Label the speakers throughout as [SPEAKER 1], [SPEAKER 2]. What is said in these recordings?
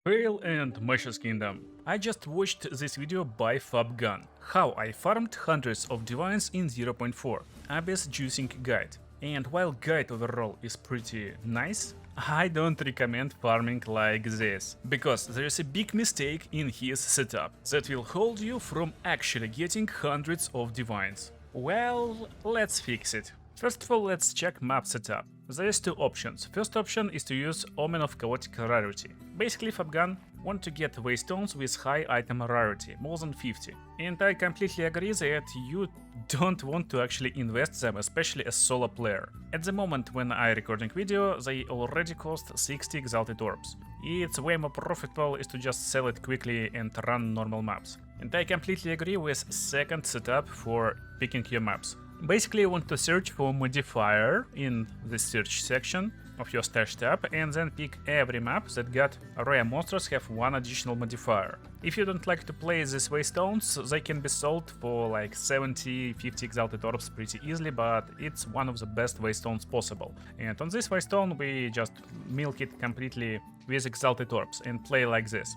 [SPEAKER 1] Hail and Meshes Kingdom. I just watched this video by Fubgun, how I farmed hundreds of divines in 0.4, Abyss Juicing Guide. And while guide overall is pretty nice, I don't recommend farming like this, because there is a big mistake in his setup that will hold you from actually getting hundreds of divines. Well, let's fix it. First of all, let's check map setup. There's two options. First option is to use Omen of Chaotic Rarity. Basically, Fubgun want to get Waystones with high item rarity, more than 50. And I completely agree that you don't want to actually invest them, especially as solo player. At the moment when I recording video, they already cost 60 Exalted Orbs. It's way more profitable is to just sell it quickly and run normal maps. And I completely agree with second setup for picking your maps. Basically, you want to search for modifier in the search section of your stash tab and then pick every map that got rare monsters have one additional modifier. If you don't like to play these Waystones, they can be sold for like 70-50 Exalted Orbs pretty easily, but it's one of the best Waystones possible. And on this Waystone we just milk it completely with Exalted Orbs and play like this.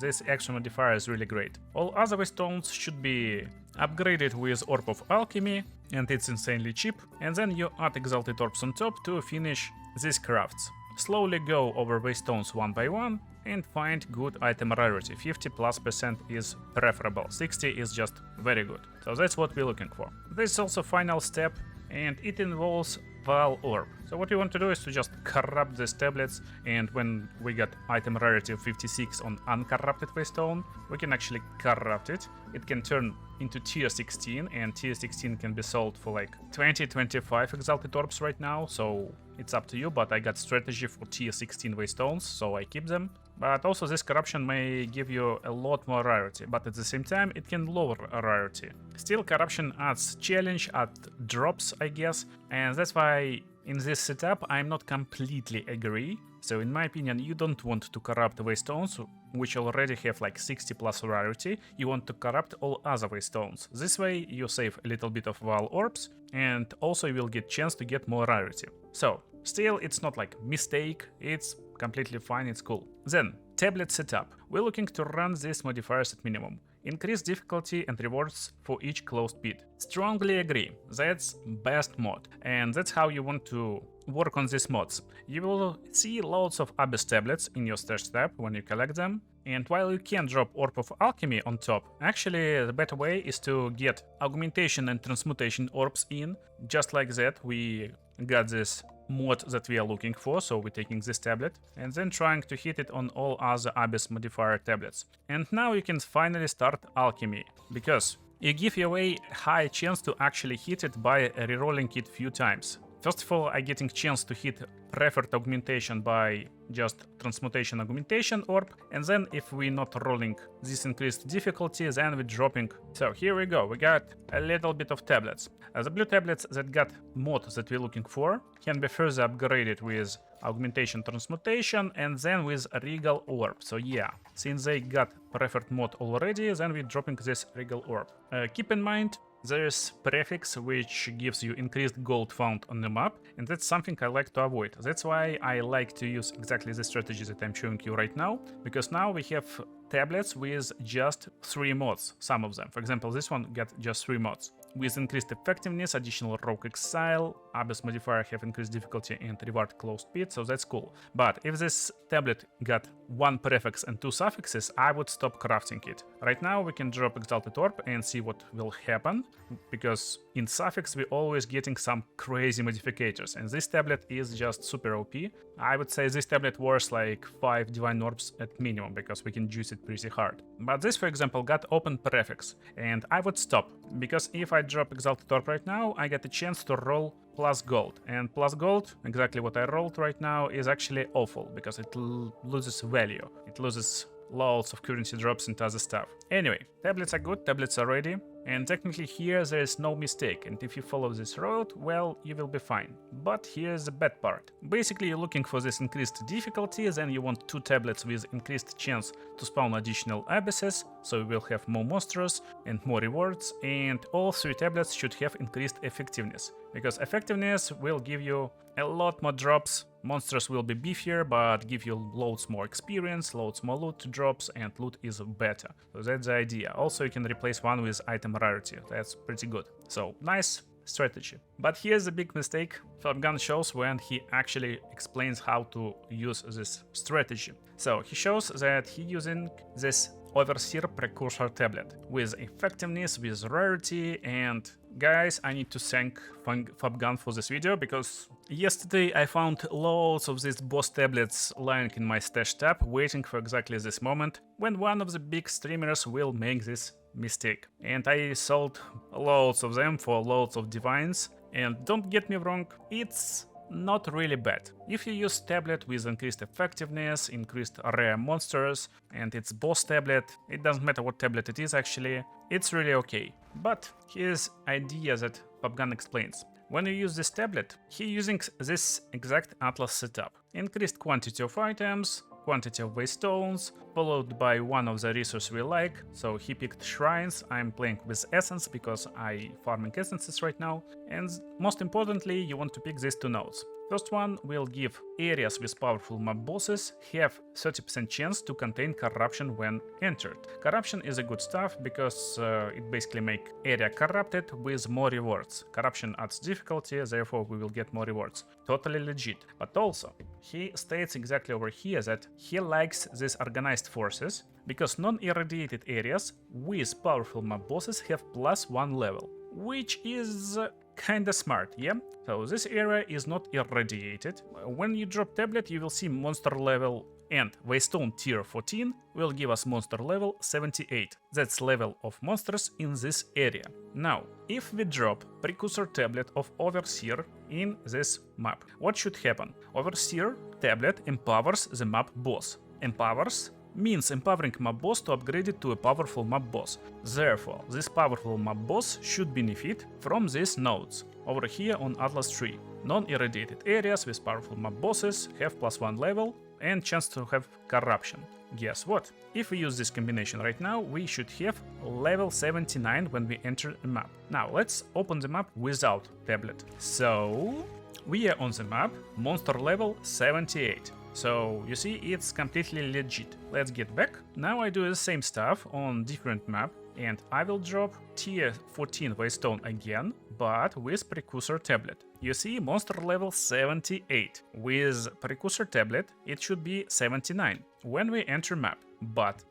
[SPEAKER 1] This extra modifier is really great. All other Waystones should be upgraded with Orb of Alchemy, and it's insanely cheap, and then you add Exalted Orbs on top to finish these crafts. Slowly go over Waystones one by one and find good item rarity. 50+% is preferable, 60 is just very good. So that's what we're looking for. This is also final step, and it involves Val Orb. So what you want to do is to just corrupt these tablets, and when we got item rarity of 56 on uncorrupted Waystone, we can actually corrupt it. It can turn into tier 16, and tier 16 can be sold for like 20-25 Exalted Orbs right now, so it's up to you, but I got strategy for tier 16 Waystones, so I keep them. But also this corruption may give you a lot more rarity, but at the same time it can lower rarity. Still, corruption adds challenge, adds drops, I guess, and that's why in this setup I'm not completely agree. So in my opinion, you don't want to corrupt Waystones, which already have like 60+ rarity. You want to corrupt all other Waystones. This way you save a little bit of Val Orbs, and also you will get chance to get more rarity. So still, it's not like mistake, it's completely fine, it's cool. Then, tablet setup. We're looking to run these modifiers at minimum. Increase difficulty and rewards for each closed bid. Strongly agree, that's best mod, and that's how you want to work on these mods. You will see loads of Abyss tablets in your stash tab when you collect them, and while you can drop Orb of Alchemy on top, actually the better way is to get Augmentation and Transmutation Orbs in. Just like that, we got this mod that we are looking for, so we're taking this tablet and then trying to hit it on all other Abyss modifier tablets. And now you can finally start Alchemy, because you give away high chance to actually hit it by rerolling it few times. First of all, I getting chance to hit preferred augmentation by just transmutation augmentation orb, and then if we're not rolling this increased difficulty, then we're dropping. So here we go, we got a little bit of tablets. The blue tablets that got mod that we're looking for can be further upgraded with augmentation transmutation and then with regal orb. So yeah, since they got preferred mod already, then we're dropping this regal orb. Keep in mind, there's prefix which gives you increased gold found on the map, and that's something I like to avoid. That's why I like to use exactly the strategy that I'm showing you right now, because now we have tablets with just 3 mods, some of them. For example, this one got just 3 mods. With increased effectiveness, additional Rogue Exile, Abyss modifier have increased difficulty and reward closed pit, so that's cool. But if this tablet got 1 prefix and 2 suffixes, I would stop crafting it. Right now we can drop Exalted Orb and see what will happen, because in suffix we're always getting some crazy modificators, and this tablet is just super OP. I would say this tablet worth like 5 Divine Orbs at minimum, because we can juice it pretty hard. But this, for example, got open prefix, and I would stop, because if I drop Exalted Orb right now, I get a chance to roll plus gold, and plus gold, exactly what I rolled right now, is actually awful, because it loses value, it loses loads of currency drops and other stuff. Anyway, tablets are good, tablets are ready, and technically here there is no mistake, and if you follow this road, well, you will be fine. But here's the bad part. Basically, you're looking for this increased difficulty, then you want 2 tablets with increased chance to spawn additional abysses, so you will have more monsters and more rewards, and all 3 tablets should have increased effectiveness. because effectiveness will give you a lot more drops. Monsters will be beefier, but give you loads more experience, loads more loot drops, and loot is better. So that's the idea. Also, you can replace one with item rarity. That's pretty good. So nice strategy. But here's a big mistake Fubgun shows when he actually explains how to use this strategy. So he shows that he using this Overseer Precursor tablet with effectiveness, with rarity, and guys, I need to thank Fubgun for this video, because yesterday I found loads of these boss tablets lying in my stash tab, waiting for exactly this moment when one of the big streamers will make this mistake. And I sold loads of them for loads of divines, and don't get me wrong, it's not really bad. If you use tablet with increased effectiveness, increased rare monsters, and it's boss tablet, it doesn't matter what tablet it is actually, it's really okay. But here's idea that Fubgun explains. When you use this tablet, he using this exact Atlas setup. Increased quantity of items, quantity of Waystones, followed by one of the resources we like. So he picked shrines. I'm playing with essence because I farming essences right now. And most importantly, you want to pick these two nodes. First one will give areas with powerful mob bosses have 30% chance to contain corruption when entered. Corruption is a good stuff because it basically make area corrupted with more rewards. Corruption adds difficulty, therefore we will get more rewards. Totally legit. But also, he states exactly over here that he likes these organized forces because non-irradiated areas with powerful mob bosses have +1 level, which is kinda smart, yeah? So this area is not irradiated. When you drop tablet, you will see monster level, and Waystone tier 14 will give us monster level 78. That's level of monsters in this area. Now, if we drop precursor tablet of Overseer in this map, what should happen? Overseer tablet empowers the map boss. Empowers means empowering mob boss to upgrade it to a powerful mob boss. Therefore, this powerful mob boss should benefit from these nodes over here on Atlas tree. Non-irradiated areas with powerful mob bosses have +1 level and chance to have corruption. Guess what? If we use this combination right now, we should have level 79 when we enter the map. Now let's open the map without tablet. So we are on the map, monster level 78. So you see, it's completely legit. Let's get back. Now I do the same stuff on different map, and I will drop tier 14 Waystone again, but with precursor tablet. You see, monster level 78. With precursor tablet, it should be 79 when we enter map. But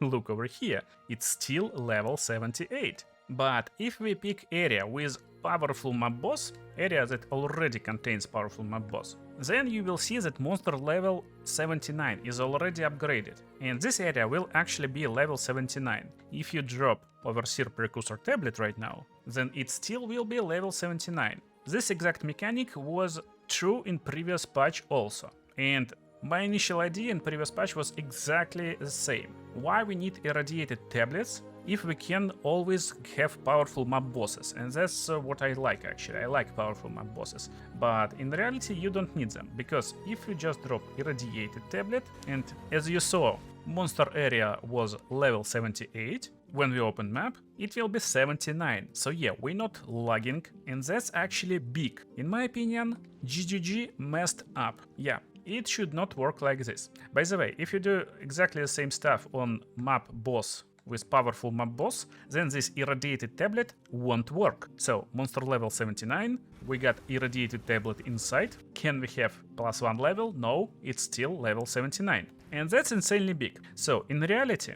[SPEAKER 1] look over here, it's still level 78. But if we pick area with powerful mob boss, area that already contains powerful mob boss, then you will see that monster level 79 is already upgraded, and this area will actually be level 79. If you drop Overseer Precursor tablet right now, then it still will be level 79. This exact mechanic was true in previous patch also, and my initial idea in previous patch was exactly the same. Why we need irradiated tablets if we can always have powerful mob bosses? And that's what I like actually. I like powerful mob bosses. But in reality you don't need them, because if you just drop irradiated tablet, and as you saw, monster area was level 78, when we open map, it will be 79. So yeah, we're not lagging, and that's actually big. In my opinion, GGG messed up. Yeah. It should not work like this. By the way, if you do exactly the same stuff on map boss with powerful mob boss, then this irradiated tablet won't work. So monster level 79, we got irradiated tablet inside. Can we have +1 level? No, it's still level 79. And that's insanely big. So in reality,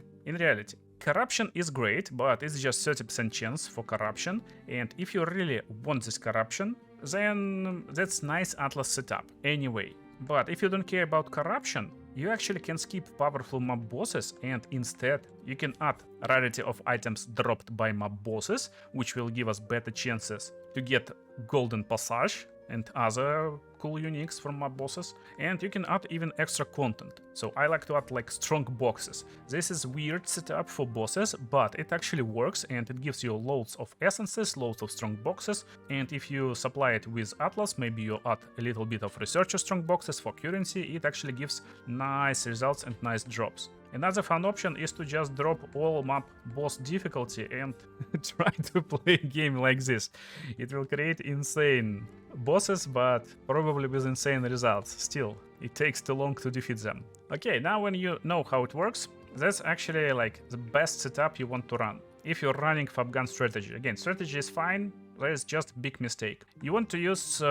[SPEAKER 1] corruption is great, but it's just 30% chance for corruption. And if you really want this corruption, then that's nice Atlas setup anyway. But if you don't care about corruption, you actually can skip powerful mob bosses, and instead you can add rarity of items dropped by mob bosses, which will give us better chances to get golden passage and other cool uniques from mob bosses, and you can add even extra content. So I like to add like strong boxes. This is weird setup for bosses, but it actually works, and it gives you loads of essences, loads of strong boxes, and if you supply it with Atlas, maybe you add a little bit of researcher strong boxes for currency, it actually gives nice results and nice drops. Another fun option is to just drop all map boss difficulty and try to play a game like this. It will create insane bosses, but probably with insane results. Still, it takes too long to defeat them. Okay, now when you know how it works, that's actually like the best setup you want to run. If you're running Fubgun strategy. Again, strategy is fine, there's just a big mistake. You want to use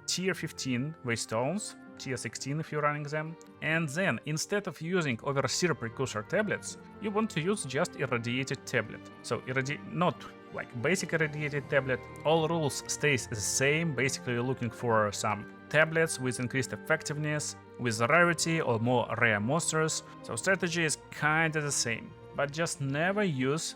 [SPEAKER 1] tier 15 Waystones, tier 16 if you're running them, and then instead of using overseer precursor tablets, you want to use just irradiated tablet. So not like basic irradiated tablet, all rules stays the same. Basically you're looking for some tablets with increased effectiveness, with rarity or more rare monsters. So strategy is kinda the same, but just never use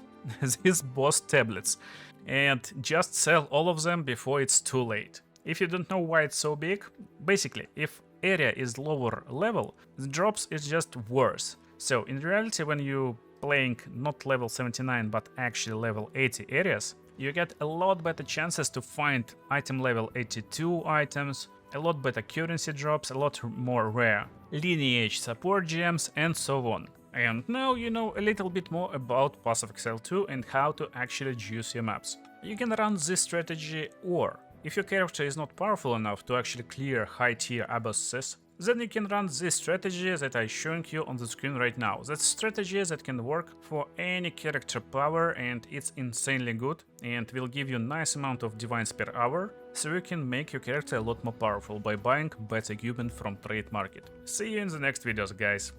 [SPEAKER 1] these boss tablets and just sell all of them before it's too late. If you don't know why it's so big, basically if area is lower level, the drops is just worse. So in reality, when you playing not level 79 but actually level 80 areas, you get a lot better chances to find item level 82 items, a lot better currency drops, a lot more rare lineage support gems, and so on. And now you know a little bit more about Path of Exile 2 and how to actually juice your maps. You can run this strategy, or if your character is not powerful enough to actually clear high tier bosses, then you can run this strategy that I'm showing you on the screen right now. That's strategy that can work for any character power, and it's insanely good and will give you a nice amount of divines per hour, so you can make your character a lot more powerful by buying better equipment from trade market. See you in the next videos, guys.